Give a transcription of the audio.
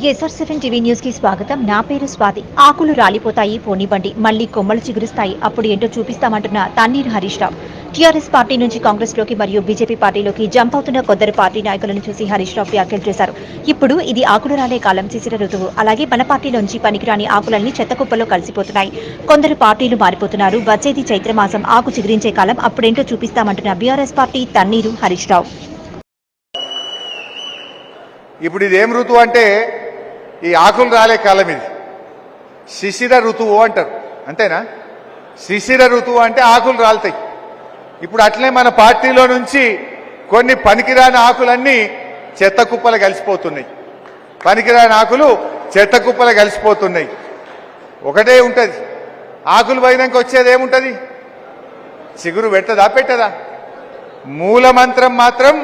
SR7 TV news కి స్వాగతం. నా పేరు స్వాతి. ఆకులు రాలిపోతాయి పోనివ్వండి, మళ్లీ కొమ్మలు చిగురుస్తాయి, అప్పుడు ఏంటో చూపిస్తామంటున్న తన్నీరు హరీష్ రావు. టీఆర్ఎస్ పార్టీ నుంచి కాంగ్రెస్ లోకి మరియు బీజేపీ పార్టీలోకి జంప్ అవుతున్న కొందరు పార్టీ నాయకులను చూసి హరీష్ రావు వ్యాఖ్యలు చేశారు. ఇప్పుడు ఇది ఆకులు రాలే కాలం, శిశిర ఋతువు. అలాగే మన పార్టీలోంచి పనికిరాని ఆకులన్నీ చెత్తకుప్పలో కలిసిపోతున్నాయి. కొందరు పార్టీలు మారిపోతున్నారు. వచ్చేది చైత్రమాసం, ఆకు చిగురించే కాలం, అప్పుడేంటో చూపిస్తామంటున్న బీఆర్ఎస్ పార్టీ తన్నీరు హరీష్ రావు. ఇప్పుడు ఇది ఏం ఋతువు అంటే ఈ ఆకులు రాలే కాలం, ఇది శిశిర ఋతువు అంటారు. అంతేనా? శిశిర ఋతువు అంటే ఆకులు రాలుతాయి. ఇప్పుడు అట్లే మన పార్టీలో నుంచి కొన్ని పనికిరాని ఆకులన్నీ చెత్త కుప్పలు కలిసిపోతున్నాయి. పనికిరాని ఆకులు చెత్త కుప్పలు కలిసిపోతున్నాయి. ఒకటే ఉంటుంది, ఆకులు పోయినాక వచ్చేది ఏముంటుంది? చిగురు పెట్టదా? పెట్టదా? మూలమంత్రం మాత్రం